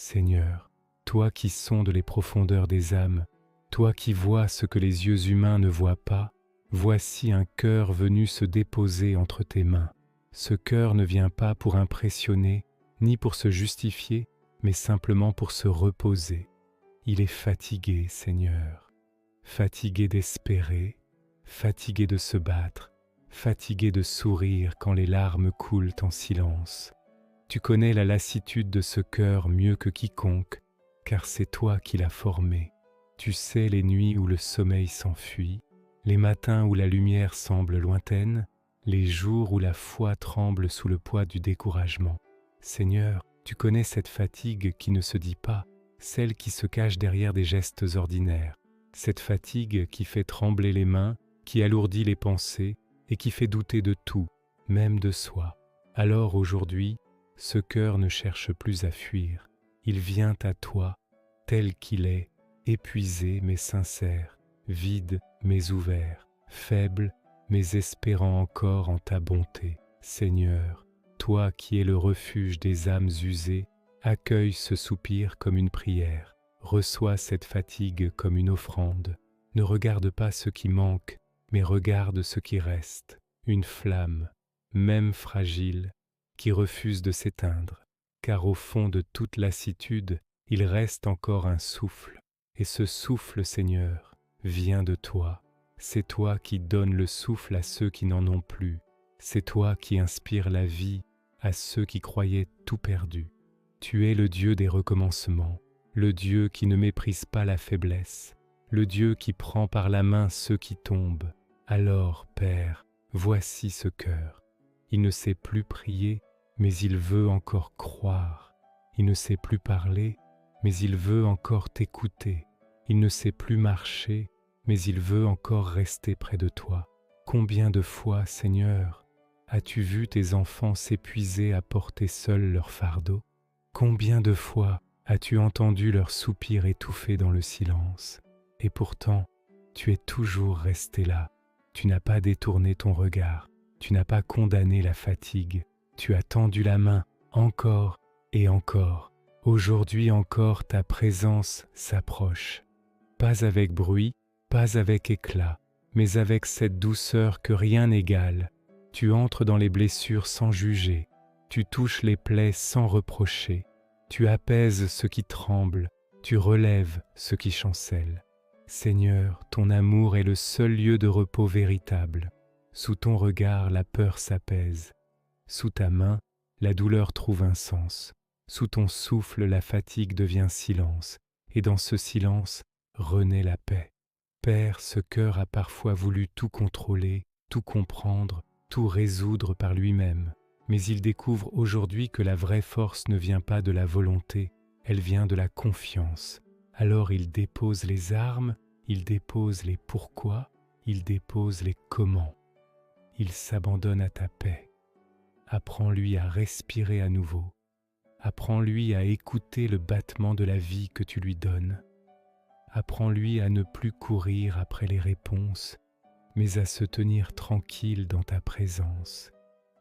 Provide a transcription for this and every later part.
Seigneur, toi qui sondes les profondeurs des âmes, toi qui vois ce que les yeux humains ne voient pas, voici un cœur venu se déposer entre tes mains. Ce cœur ne vient pas pour impressionner, ni pour se justifier, mais simplement pour se reposer. Il est fatigué, Seigneur, fatigué d'espérer, fatigué de se battre, fatigué de sourire quand les larmes coulent en silence. Tu connais la lassitude de ce cœur mieux que quiconque, car c'est toi qui l'as formé. Tu sais les nuits où le sommeil s'enfuit, les matins où la lumière semble lointaine, les jours où la foi tremble sous le poids du découragement. Seigneur, tu connais cette fatigue qui ne se dit pas, celle qui se cache derrière des gestes ordinaires, cette fatigue qui fait trembler les mains, qui alourdit les pensées et qui fait douter de tout, même de soi. Alors aujourd'hui, ce cœur ne cherche plus à fuir, il vient à toi, tel qu'il est, épuisé mais sincère, vide mais ouvert, faible mais espérant encore en ta bonté. Seigneur, toi qui es le refuge des âmes usées, accueille ce soupir comme une prière, reçois cette fatigue comme une offrande. Ne regarde pas ce qui manque, mais regarde ce qui reste, une flamme, même fragile, qui refuse de s'éteindre, car au fond de toute lassitude, il reste encore un souffle, et ce souffle, Seigneur, vient de toi. C'est toi qui donnes le souffle à ceux qui n'en ont plus, c'est toi qui inspires la vie à ceux qui croyaient tout perdu. Tu es le Dieu des recommencements, le Dieu qui ne méprise pas la faiblesse, le Dieu qui prend par la main ceux qui tombent. Alors, Père, voici ce cœur. Il ne sait plus prier, mais il veut encore croire. Il ne sait plus parler, mais il veut encore t'écouter. Il ne sait plus marcher, mais il veut encore rester près de toi. Combien de fois, Seigneur, as-tu vu tes enfants s'épuiser à porter seuls leur fardeau? Combien de fois as-tu entendu leurs soupirs étouffés dans le silence? Et pourtant, tu es toujours resté là. Tu n'as pas détourné ton regard. Tu n'as pas condamné la fatigue. Tu as tendu la main encore et encore. Aujourd'hui encore, ta présence s'approche. Pas avec bruit, pas avec éclat, mais avec cette douceur que rien n'égale. Tu entres dans les blessures sans juger. Tu touches les plaies sans reprocher. Tu apaises ce qui tremble. Tu relèves ce qui chancelle. Seigneur, ton amour est le seul lieu de repos véritable. Sous ton regard, la peur s'apaise. Sous ta main, la douleur trouve un sens. Sous ton souffle, la fatigue devient silence. Et dans ce silence, renaît la paix. Père, ce cœur a parfois voulu tout contrôler, tout comprendre, tout résoudre par lui-même. Mais il découvre aujourd'hui que la vraie force ne vient pas de la volonté, elle vient de la confiance. Alors il dépose les armes, il dépose les pourquoi, il dépose les comment. Il s'abandonne à ta paix. Apprends-lui à respirer à nouveau. Apprends-lui à écouter le battement de la vie que tu lui donnes. Apprends-lui à ne plus courir après les réponses, mais à se tenir tranquille dans ta présence,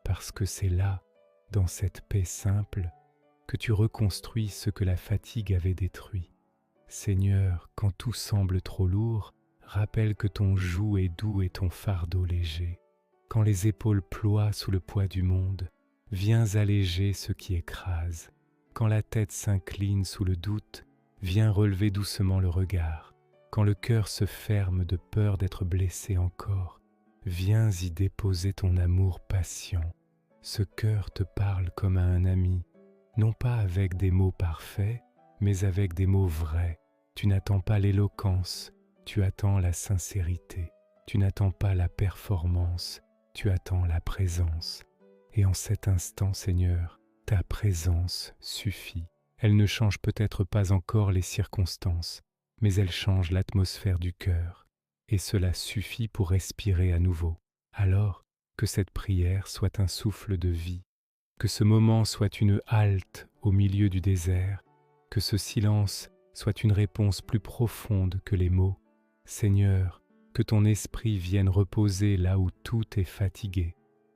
parce que c'est là, dans cette paix simple, que tu reconstruis ce que la fatigue avait détruit. Seigneur, quand tout semble trop lourd, rappelle que ton joug est doux et ton fardeau léger. Quand les épaules ploient sous le poids du monde, viens alléger ce qui écrase. Quand la tête s'incline sous le doute, viens relever doucement le regard. Quand le cœur se ferme de peur d'être blessé encore, viens y déposer ton amour patient. Ce cœur te parle comme à un ami, non pas avec des mots parfaits, mais avec des mots vrais. Tu n'attends pas l'éloquence, tu attends la sincérité. Tu n'attends pas la performance, tu attends la présence. Et en cet instant, Seigneur, ta présence suffit. Elle ne change peut-être pas encore les circonstances, mais elle change l'atmosphère du cœur, et cela suffit pour respirer à nouveau. Alors, que cette prière soit un souffle de vie, que ce moment soit une halte au milieu du désert, que ce silence soit une réponse plus profonde que les mots. Seigneur, que ton esprit vienne reposer là où tout est fatigué,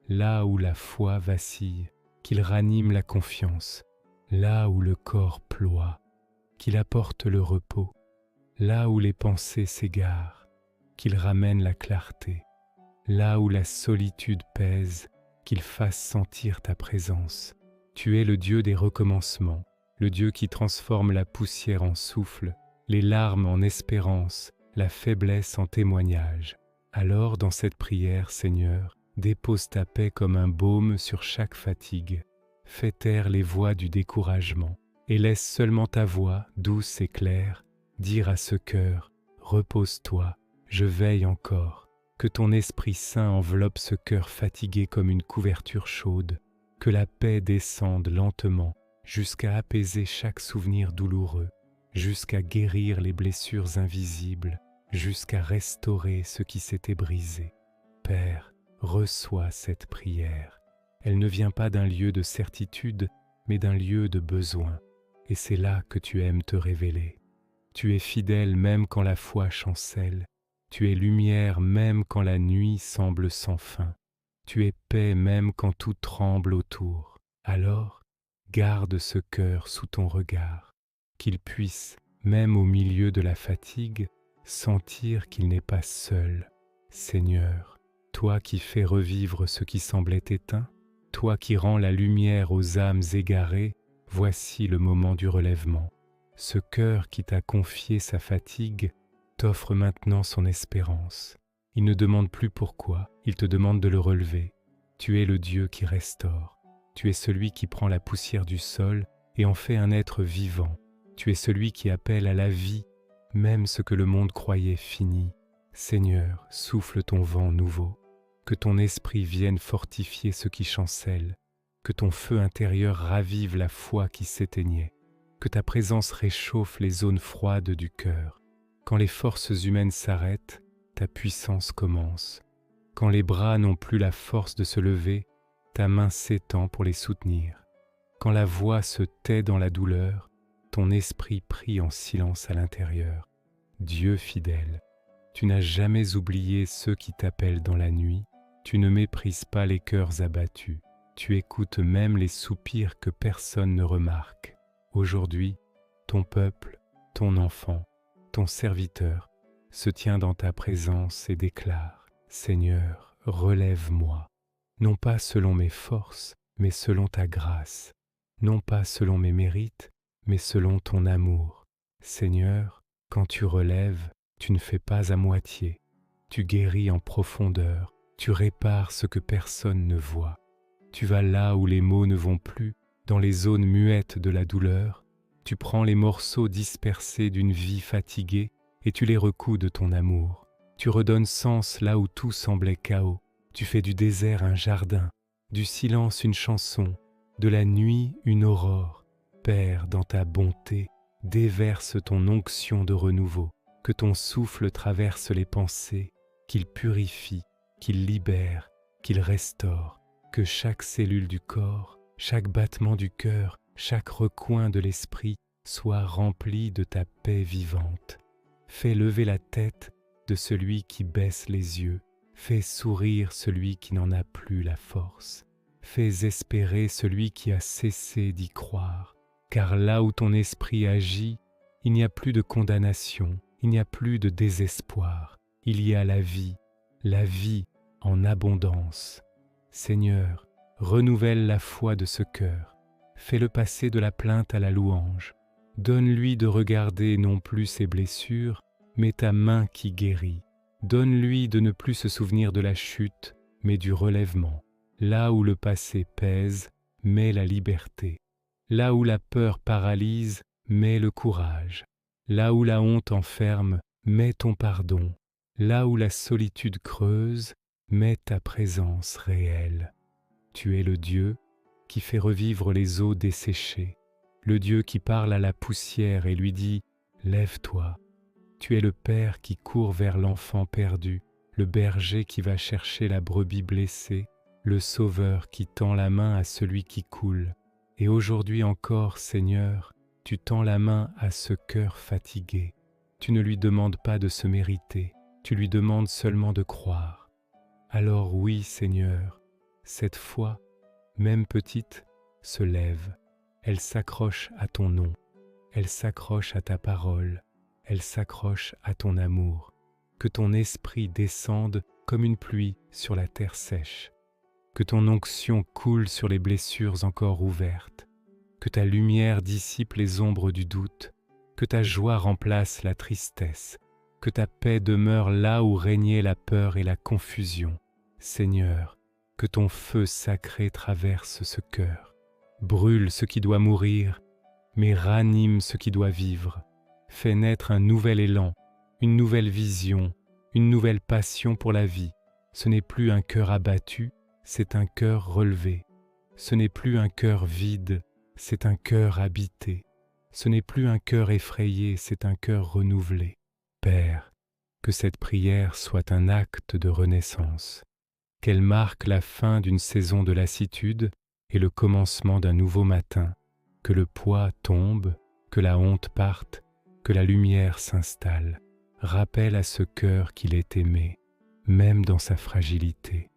là où la foi vacille, qu'il ranime la confiance, là où le corps ploie, qu'il apporte le repos, là où les pensées s'égarent, qu'il ramène la clarté, là où la solitude pèse, qu'il fasse sentir ta présence. Tu es le Dieu des recommencements, le Dieu qui transforme la poussière en souffle, les larmes en espérance, la faiblesse en témoignage. Alors, dans cette prière, Seigneur, dépose ta paix comme un baume sur chaque fatigue. Fais taire les voix du découragement et laisse seulement ta voix, douce et claire, dire à ce cœur « Repose-toi, je veille encore ». Que ton Esprit Saint enveloppe ce cœur fatigué comme une couverture chaude, que la paix descende lentement jusqu'à apaiser chaque souvenir douloureux, jusqu'à guérir les blessures invisibles, jusqu'à restaurer ce qui s'était brisé. Père, reçois cette prière. Elle ne vient pas d'un lieu de certitude, mais d'un lieu de besoin, et c'est là que tu aimes te révéler. Tu es fidèle même quand la foi chancelle. Tu es lumière même quand la nuit semble sans fin. Tu es paix même quand tout tremble autour. Alors, garde ce cœur sous ton regard, qu'il puisse, même au milieu de la fatigue, sentir qu'il n'est pas seul. Seigneur, toi qui fais revivre ce qui semblait éteint, toi qui rends la lumière aux âmes égarées, voici le moment du relèvement. Ce cœur qui t'a confié sa fatigue t'offre maintenant son espérance. Il ne demande plus pourquoi, il te demande de le relever. Tu es le Dieu qui restaure. Tu es celui qui prend la poussière du sol et en fait un être vivant. Tu es celui qui appelle à la vie, même ce que le monde croyait fini. Seigneur, souffle ton vent nouveau. Que ton esprit vienne fortifier ce qui chancelle. Que ton feu intérieur ravive la foi qui s'éteignait. Que ta présence réchauffe les zones froides du cœur. Quand les forces humaines s'arrêtent, ta puissance commence. Quand les bras n'ont plus la force de se lever, ta main s'étend pour les soutenir. Quand la voix se tait dans la douleur, ton esprit prie en silence à l'intérieur. Dieu fidèle, tu n'as jamais oublié ceux qui t'appellent dans la nuit, tu ne méprises pas les cœurs abattus, tu écoutes même les soupirs que personne ne remarque. Aujourd'hui, ton peuple, ton enfant, ton serviteur se tient dans ta présence et déclare « Seigneur, relève-moi, non pas selon mes forces, mais selon ta grâce, non pas selon mes mérites, mais selon ton amour. Seigneur, quand tu relèves, tu ne fais pas à moitié, tu guéris en profondeur, tu répares ce que personne ne voit. Tu vas là où les mots ne vont plus, dans les zones muettes de la douleur, tu prends les morceaux dispersés d'une vie fatiguée et tu les recouds de ton amour. Tu redonnes sens là où tout semblait chaos. Tu fais du désert un jardin, du silence une chanson, de la nuit une aurore. Père, dans ta bonté, déverse ton onction de renouveau, que ton souffle traverse les pensées, qu'il purifie, qu'il libère, qu'il restaure, que chaque cellule du corps, chaque battement du cœur, chaque recoin de l'esprit soit rempli de ta paix vivante. Fais lever la tête de celui qui baisse les yeux, fais sourire celui qui n'en a plus la force, fais espérer celui qui a cessé d'y croire, car là où ton esprit agit, il n'y a plus de condamnation, il n'y a plus de désespoir, il y a la vie en abondance. Seigneur, renouvelle la foi de ce cœur, fais-le passer de la plainte à la louange, donne-lui de regarder non plus ses blessures, mais ta main qui guérit. Donne-lui de ne plus se souvenir de la chute, mais du relèvement. Là où le passé pèse, mets la liberté. Là où la peur paralyse, mets le courage. Là où la honte enferme, mets ton pardon. Là où la solitude creuse, mets ta présence réelle. Tu es le Dieu qui fait revivre les eaux desséchées, le Dieu qui parle à la poussière et lui dit « Lève-toi ». Tu es le Père qui court vers l'enfant perdu, le berger qui va chercher la brebis blessée, le Sauveur qui tend la main à celui qui coule. Et aujourd'hui encore, Seigneur, tu tends la main à ce cœur fatigué. Tu ne lui demandes pas de se mériter, tu lui demandes seulement de croire. Alors oui, Seigneur, cette foi, même petite, se lève. elle s'accroche à ton nom, elle s'accroche à ta parole, elle s'accroche à ton amour. Que ton esprit descende comme une pluie sur la terre sèche, que ton onction coule sur les blessures encore ouvertes, que ta lumière dissipe les ombres du doute, que ta joie remplace la tristesse, que ta paix demeure là où régnait la peur et la confusion. Seigneur, que ton feu sacré traverse ce cœur, brûle ce qui doit mourir, mais ranime ce qui doit vivre, fais naître un nouvel élan, une nouvelle vision, une nouvelle passion pour la vie. Ce n'est plus un cœur abattu, c'est un cœur relevé. Ce n'est plus un cœur vide, c'est un cœur habité. Ce n'est plus un cœur effrayé, c'est un cœur renouvelé. Père, que cette prière soit un acte de renaissance, qu'elle marque la fin d'une saison de lassitude et le commencement d'un nouveau matin, que le poids tombe, que la honte parte, que la lumière s'installe. Rappelle à ce cœur qu'il est aimé, même dans sa fragilité.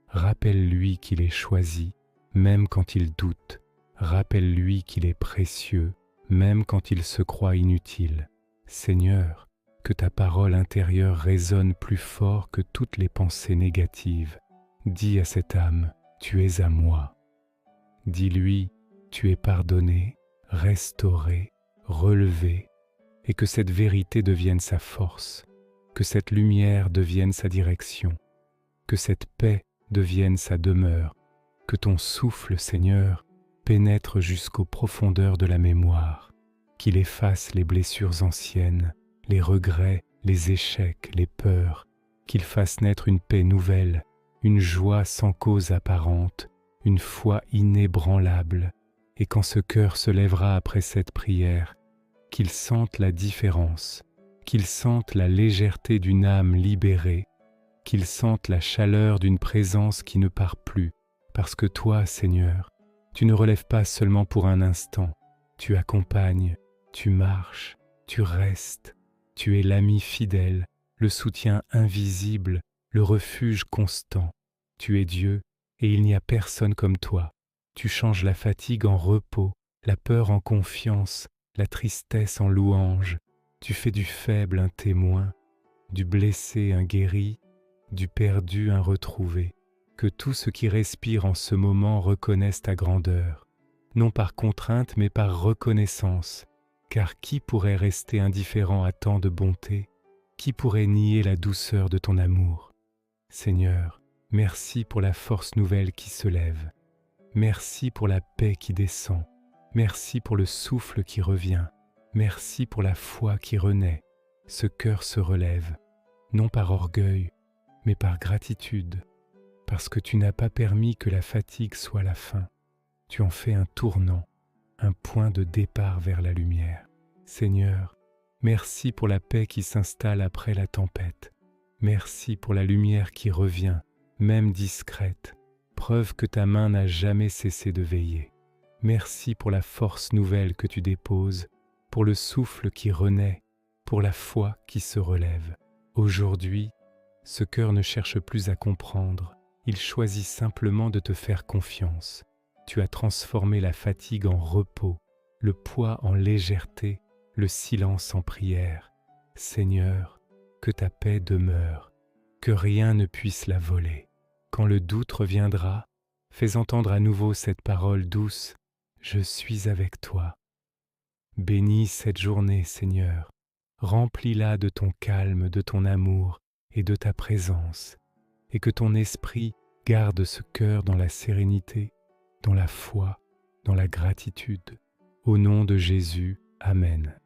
Rappelle-lui qu'il est choisi, même quand il doute. Rappelle-lui qu'il est précieux, même quand il se croit inutile. Seigneur, que ta parole intérieure résonne plus fort que toutes les pensées négatives. Dis à cette âme, tu es à moi. Dis-lui, tu es pardonné, restauré, relevé, et que cette vérité devienne sa force, que cette lumière devienne sa direction, que cette paix devienne sa demeure, que ton souffle, Seigneur, pénètre jusqu'aux profondeurs de la mémoire, qu'il efface les blessures anciennes, les regrets, les échecs, les peurs, qu'il fasse naître une paix nouvelle, une joie sans cause apparente, une foi inébranlable, et quand ce cœur se lèvera après cette prière, qu'il sente la différence, qu'il sente la légèreté d'une âme libérée, qu'il sente la chaleur d'une présence qui ne part plus, parce que toi, Seigneur, tu ne relèves pas seulement pour un instant, tu accompagnes, tu marches, tu restes, tu es l'ami fidèle, le soutien invisible, le refuge constant. Tu es Dieu et il n'y a personne comme toi. Tu changes la fatigue en repos, la peur en confiance, la tristesse en louange. Tu fais du faible un témoin, du blessé un guéri, du perdu un retrouvé. Que tout ce qui respire en ce moment reconnaisse ta grandeur, non par contrainte mais par reconnaissance, car qui pourrait rester indifférent à tant de bonté? Qui pourrait nier la douceur de ton amour? Seigneur, merci pour la force nouvelle qui se lève. Merci pour la paix qui descend. Merci pour le souffle qui revient. Merci pour la foi qui renaît. Ce cœur se relève, non par orgueil, mais par gratitude, parce que tu n'as pas permis que la fatigue soit la fin. Tu en fais un tournant, un point de départ vers la lumière. Seigneur, merci pour la paix qui s'installe après la tempête. Merci pour la lumière qui revient, même discrète, preuve que ta main n'a jamais cessé de veiller. Merci pour la force nouvelle que tu déposes, pour le souffle qui renaît, pour la foi qui se relève. Aujourd'hui, ce cœur ne cherche plus à comprendre, il choisit simplement de te faire confiance. Tu as transformé la fatigue en repos, le poids en légèreté, le silence en prière. Seigneur, que ta paix demeure, que rien ne puisse la voler. Quand le doute reviendra, fais entendre à nouveau cette parole douce, « Je suis avec toi ». Bénis cette journée, Seigneur, remplis-la de ton calme, de ton amour et de ta présence, et que ton esprit garde ce cœur dans la sérénité, dans la foi, dans la gratitude. Au nom de Jésus, Amen.